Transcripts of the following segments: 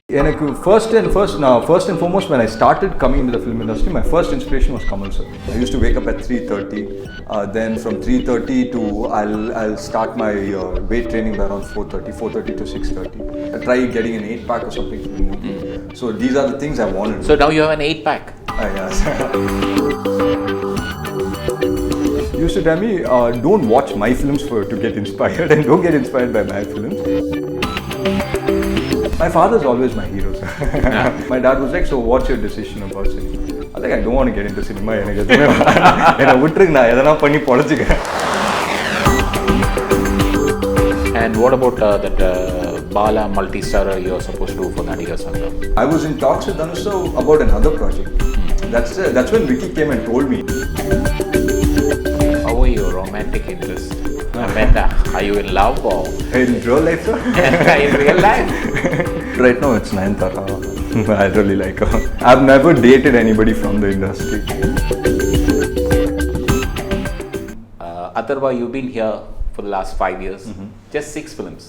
First and foremost, when I started coming into the film industry, my first inspiration was Kamal sir. I used to wake up at 3:30. Then from 3:30 to I'll start my weight training by around 4:30 to 6:30. I try getting an 8-pack or something for the movie. So these are the things I wanted. So now you have an 8-pack. Yes. Used to tell me, don't watch my films to get inspired, and don't get inspired by my films. My father's always my hero. My dad was like, so what's your decision about cinema? I was like, I don't want to get into cinema. And what about that Bala multi-starrer you're supposed to do for Nadiga Sangam? I was in talks with Dhanush about another project. That's when Vicky came and told me. How are your romantic interest? Are you in love or? In real life, sir? In real life? Right now it's Atharvaa. I really like her. I've never dated anybody from the industry. Atharvaa, you've been here for the last 5 years. Just 6 films.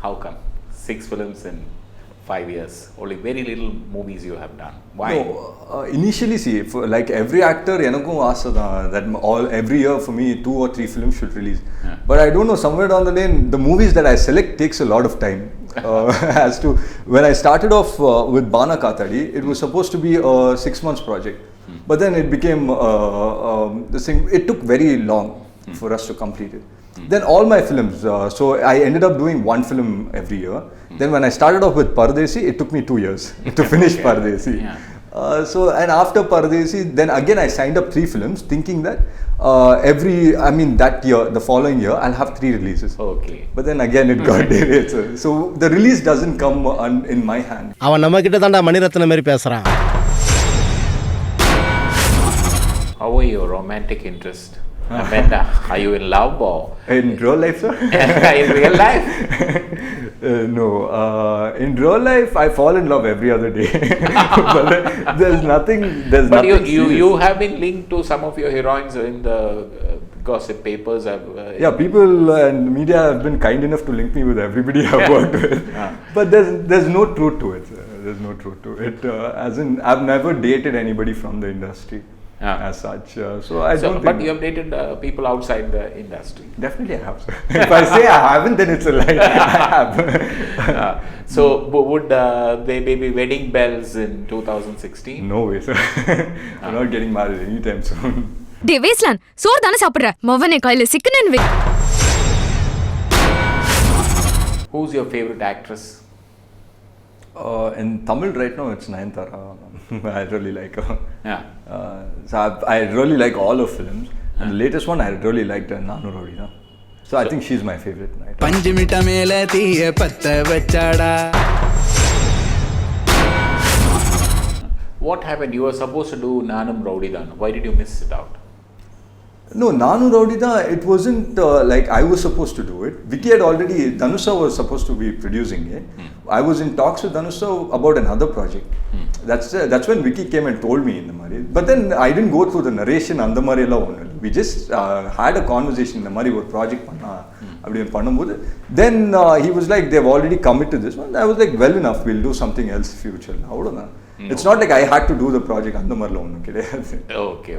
How come? 6 films in 5 years. Only very little movies you have done. Why? No, initially, see, for like every actor, that every year for me 2 or 3 films should release. Yeah. But I don't know, somewhere down the lane, the movies that I select takes a lot of time. As to when I started off with Bana Katadi, it was supposed to be a 6 months project. But then it became this thing. It took very long for us to complete it. Then all my films, so I ended up doing 1 film every year. Then when I started off with Paradesi, it took me 2 years to finish Paradesi. Yeah. And after Paradesi, then again I signed up 3 films, thinking that that year, the following year, I'll have 3 releases. Okay. But then again it got delayed. So the release doesn't come in my hand. How are your romantic interest? Are you in love or? In real life, sir? In real life? No. In real life, I fall in love every other day. But there's nothing. But you have been linked to some of your heroines in the gossip papers. Yeah, people and media have been kind enough to link me with everybody I've worked with. But there's no truth to it. Sir. There's no truth to it. As in, I've never dated anybody from the industry. As such, so I don't think. But you have dated people outside the industry. Definitely, I have. Sir. If I say I haven't, then it's a lie. I have. So would they be wedding bells in 2016? No way, sir. I'm not getting married anytime soon. டே வேஸ்லான் சோறு தானே சாப்பிடுற மவனே கையில chicken way. Who's your favorite actress? In Tamil right now, it's Nayanthara. I really like her. Yeah. So I really like all her films. And the latest one, I really liked Nanu Rodina. So I think she's my favorite. What happened? You were supposed to do Nanum Rowdidan. Why did you miss it out? No, Nanu Rowdidan, it wasn't like I was supposed to do it. Vicky had already, Dhanush was supposed to be producing it. I was in talks with Dhanush about another project. That's when Vicky came and told me in the Mari. But then I didn't go through the narration and the Mari. We just had a conversation in the Mari about project. Then he was like, they've already committed to this one. I was like, well enough, we'll do something else future. It's not like I had to do the project. Okay.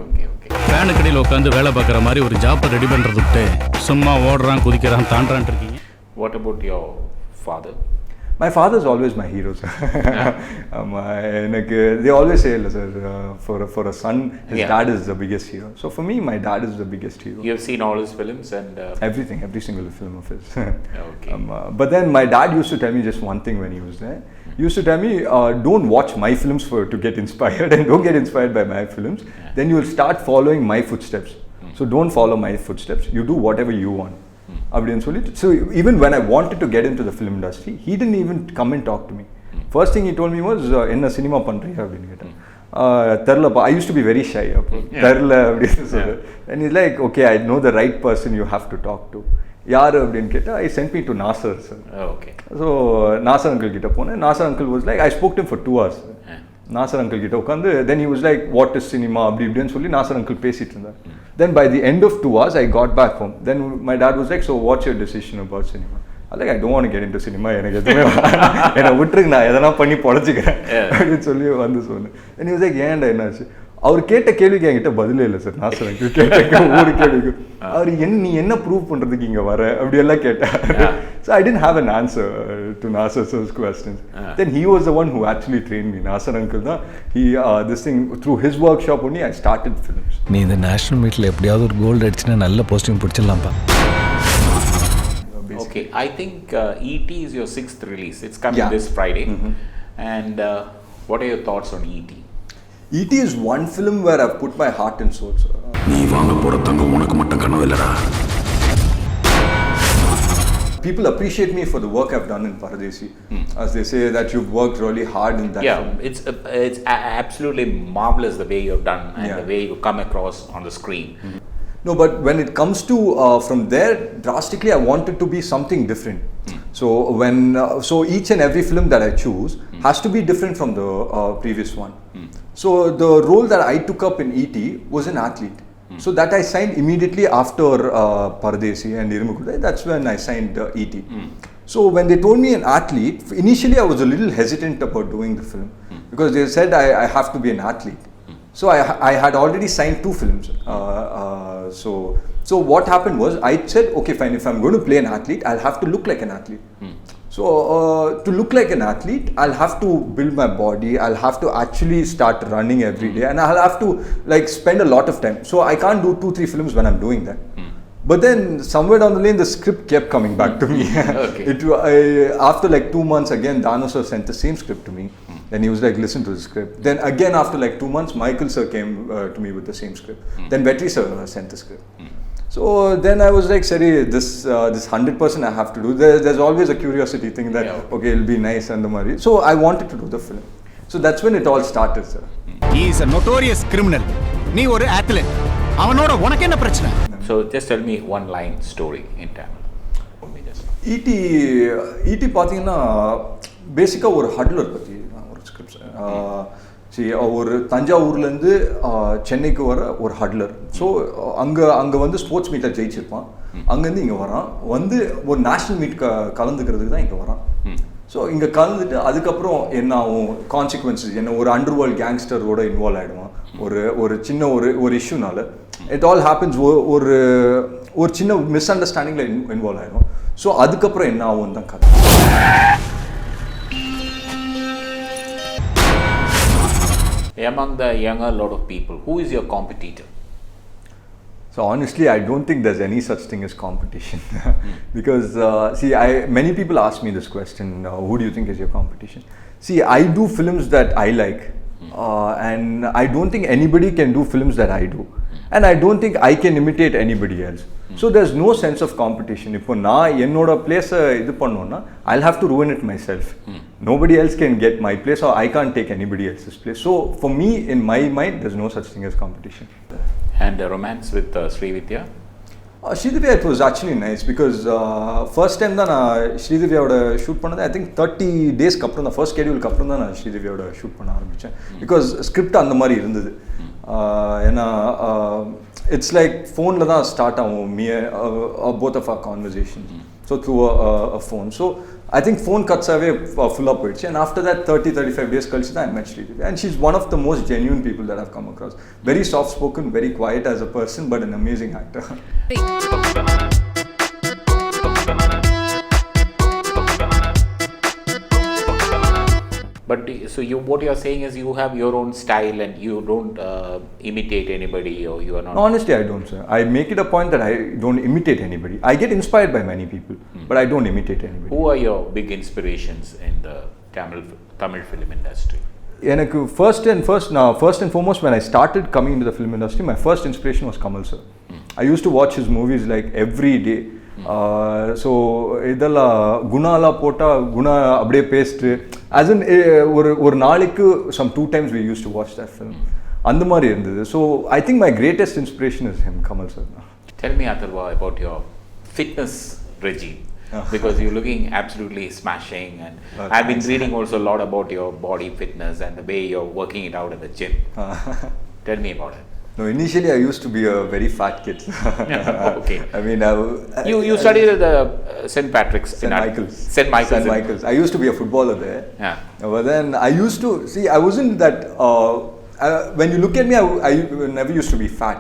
Fan கடையில் உட்காந்து வேலை பார்க்குற மாதிரி ஒரு ஜாப்பை ready பண்ணுறது விட்டு சும்மா ஓடுறான் குதிக்கிறான் தாண்டான்ட்டு இருக்கீங்க. What about your father? My father's always my hero, sir. They always say, sir, for a son, his dad is the biggest hero. So for me, my dad is the biggest hero. You have seen all his films and everything, every single film of his. Okay. But then my dad used to tell me just one thing when he was there. He used to tell me, don't watch my films to get inspired, and don't get inspired by my films. Then you will start following my footsteps. So don't follow my footsteps. You do whatever you want. So even when I wanted to get into the film industry, he didn't even come and talk to me. First thing he told me was, enna cinema pandriya அப்படினு கேட்டான். Terla, I used to be very shy. Terla அப்படினு சொல்றாரு. And he's like, okay, I know the right person you have to talk to. யாரு அப்படின்னு கேட்டா, I sent me to Nasser, sir. Okay. So Nasser uncle கிட்ட போனேன். Nasser uncle was like, I spoke to him for 2 hours. Nasser uncle கிட்ட உட்காந்து, then he was like, what is cinema அப்படி இப்படின்னு சொல்லி Nasser uncle பேசிட்டு இருந்தார். Then by the end of 2 hours, I got back home. Then my dad was like, so what's your decision about cinema? like, I don't want to get into cinema. எனக்கு எதுவுமே என்னை விட்டுருக்கு, நான் எதனா பண்ணி பொழைச்சிக்கிறேன் அப்படின்னு சொல்லி வந்து சொன்னேன். and he was like, ஏன்டா என்னாச்சு? அவர் கேட்ட கேள்விக்கு என்கிட்ட பதிலே இல்லை சார். நான் சொன்னேன் கேட்ட ஒவ்வொரு கேள்விக்கும் அவர் நீ என்ன ப்ரூவ் பண்ணுறதுக்கு இங்கே வர அப்படியெல்லாம் கேட்டார். So I didn't have an answer to Nassar sir's questions. Then he was the one who actually train me. Nassar uncle தான் this thing through his workshop only I started films. நீ இந்த நேஷனல் மீட்டில் எப்படியாவது ஒரு கோல்டு அடிச்சுன்னா நல்ல posting பிடிச்சிடலாம்ப்பா. Okay, I think E.T. is your 6th release. It's coming this Friday. And what are your thoughts on E.T.? E.T. is one film where I've put my heart and soul, sir. நீ வாங்க போற தங்கம் உனக்கு மட்டும் கனவு இல்லடா. People appreciate me for the work I've done in Paradesi. As they say that you've worked really hard in that film. It's absolutely marvelous the way you've done and the way you come across on the screen. No, but when it comes to from there, drastically, I wanted to be something different. So so each and every film that I choose has to be different from the previous one. So the role that I took up in E.T. was an athlete. So that I signed immediately after Paradesi and Irumukudai. That's when I signed E.T. So when they told me an athlete, initially I was a little hesitant about doing the film because they said I have to be an athlete. So I had already signed 2 films. So what happened was I said, okay, fine, if I'm going to play an athlete, I'll have to look like an athlete. So to look like an athlete, I'll have to build my body. I'll have to actually start running every day, and I'll have to like spend a lot of time. So I can't do 2-3 films when I'm doing that. But then somewhere down the lane, the script kept coming back to me. Okay. After like 2 months, again, Dano sir sent the same script to me. Then he was like, listen to the script. Then again, after like 2 months, Michael sir came to me with the same script. Then Vetri sir sent the script. So then I was like, sorry, this 100% I have to do. There's always a curiosity thing that, okay, it'll be nice and the money. So I wanted to do the film. So that's when it all started, sir. He is a notorious criminal. நீ ஒரு athlete. அவனோட உனக்கு என்ன பிரச்சனை? So just tell me one line story in Tamil. E.T. பார்த்தீங்கன்னா பேசிக்காக ஒரு ஹட்லர் பற்றி ஒரு ஸ்கிரிப்ட். ஒரு தஞ்சாவூர்லேருந்து சென்னைக்கு வர ஒரு ஹட்லர். ஸோ அங்கே வந்து ஸ்போர்ட்ஸ் மீட்டில் ஜெயிச்சிருப்பான். அங்கேருந்து இங்கே வரான், வந்து ஒரு நேஷ்னல் மீட் கலந்துக்கிறதுக்கு தான் இங்கே வரான். ஸோ இங்கே கலந்துட்டு அதுக்கப்புறம் என்ன ஆகும், கான்சிக்வன்சஸ் என்ன, ஒரு அண்டர்வேர்ல்ட் கேங்ஸ்டரோட இன்வால்வ் ஆகிடுவான் ஒரு சின்ன ஒரு இஷ்யூனால. It all happens. ஒரு சின்ன மிஸ் அண்டர்ஸ்டாண்டிங்கில் இன்வால்வ் ஆகிடும். ஸோ அதுக்கப்புறம் என்ன ஆகும் தான் கதை. Among the younger lot of people, who is your competitor? So honestly, I don't think there's any such thing as competition. Because many people ask me this question, who do you think is your competition? See, I do films that I like, and I don't think anybody can do films that I do, and I don't think I can imitate anybody else. So there's no sense of competition. If நான் என்னோட place இது பண்ணோன்னா, I'll have to ruin it myself. Nobody else can get my place, or I can't take anybody else's place. So for me, in my mind, there's no such thing as competition. And the romance with Srividya? Srividya, it was actually nice because first time தான் நான் ஸ்ரீதிவ்யாவோட shoot பண்ணது. I think 30 daysக்கு அப்புறம் தான், first ஸ்கெடியூலுக்கு அப்புறம் தான் நான் ஸ்ரீதிவ்யாவோட shoot பண்ண ஆரம்பித்தேன். பிகாஸ் ஸ்கிரிப்ட் அந்த மாதிரி இருந்தது. ஏன்னா இட்ஸ் லைக் ஃபோனில் தான் ஸ்டார்ட் ஆகும் both of our conversations. So through a phone. So I think phone cuts away full up போயிடுச்சு. And after that 30-35 days கழிச்சு தான் I met Sridevi. And she's one of the most genuine people that I've come across. Very soft spoken, very quiet as a person, but an amazing actor. But so what you are saying is you have your own style and you don't imitate anybody, or you are not. No, honestly, I don't, sir. I make it a point that I don't imitate anybody. I get inspired by many people, but I don't imitate anybody. Who are your big inspirations in the Tamil film industry? எனக்கு first and foremost, when I started coming into the film industry, my first inspiration was Kamal sir. I used to watch his movies like every day. So இதெல்லாம் குணாலாம் போட்டால் குணா அப்படியே paste as in ஒரு நாளைக்கு some 2 times we used to watch that film. அந்த மாதிரி இருந்தது. So I think my greatest inspiration is him, Kamal sir. Tell me, Atharvaa, about your fitness regime. Because you're looking absolutely smashing, and I've been reading also a lot about your body fitness and the way you're working it out at the gym. Tell me about it. No, initially I used to be a very fat kid. Okay. I mean, you studied at the St. Patrick's. St. Michael's. St. Michael's. St. Michael's. I used to be a footballer there. Yeah. But then I used to, see, I wasn't that, when you look at me, I never used to be fat.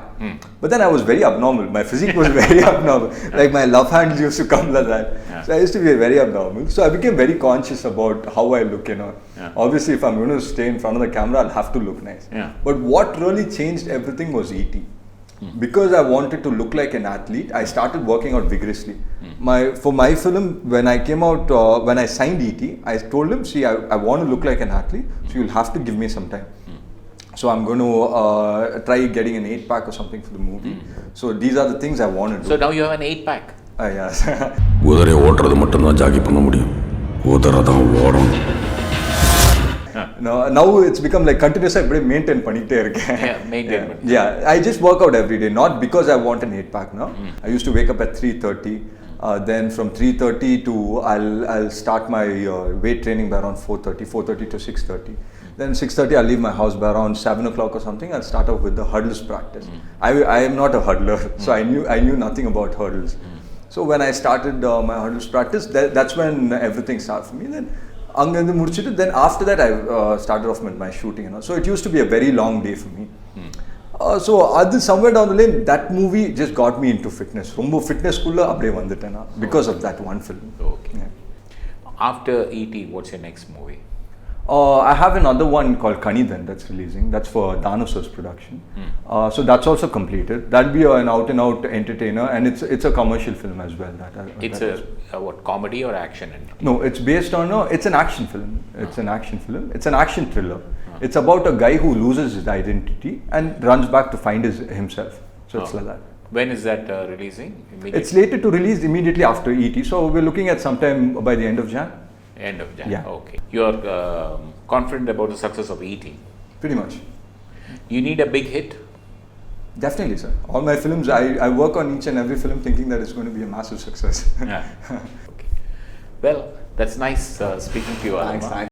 But then I was very abnormal. My physique was very abnormal. Like my love hands used to come like that. Yeah. So I used to be very abnormal. So I became very conscious about how I look, Yeah. Obviously, if I'm going to stay in front of the camera, I'll have to look nice. Yeah. But what really changed everything was ET. Because I wanted to look like an athlete, I started working out vigorously. For my film, when I came out, when I signed ET, I told him, see, I want to look like an athlete, so you'll have to give me some time. So I'm going to try getting an 8-pack or something for the movie. So these are the things I want to do. So now you have an 8-pack. Yes. குதிரை ஓட்டுறது மட்டும்தான் Jackie பண்ண முடியும் குதிரைதான் ஓடணும் Now it's become like continuous. I maintain பண்ணிட்டே இருக்கேன். Maintain. Yeah, I just work out every day, not because I want an 8-pack. No, I used to wake up at 3:30. Then from 3:30 to I'll start my weight training by around 4:30 to 6:30. Then 6:30 I'll leave my house by around 7 o'clock or something. I'll start off with the hurdles practice. I am not a hurdler, so I knew nothing about hurdles. So when I started my hurdles practice, that's when everything started for me. Then after that I started off with my shooting. So it used to be a very long day for me. So somewhere down the lane, that movie just got me into fitness. Rombo fitness kulla apdiye vanditena because of that one film. Okay. Yeah. After ET, what's your next movie? I have another one called Kanidhan that's releasing. That's for Dinosaurs production. So that's also completed. That'll be an out-and-out entertainer, and it's a commercial film as well. It's what, comedy or action? No, it's based on it's an action film. It's an action film. It's an action thriller. It's about a guy who loses his identity and runs back to find himself. So it's like that. When is that releasing? It's slated to release immediately after ET. So we're looking at sometime by the end of Jan. End of Jan. Yeah. Okay. You're confident about the success of ET? Pretty much. You need a big hit? Definitely, sir. All my films, I work on each and every film thinking that it's going to be a massive success. Yeah. Okay. Well, that's nice speaking to you, Atharvaa. Thanks.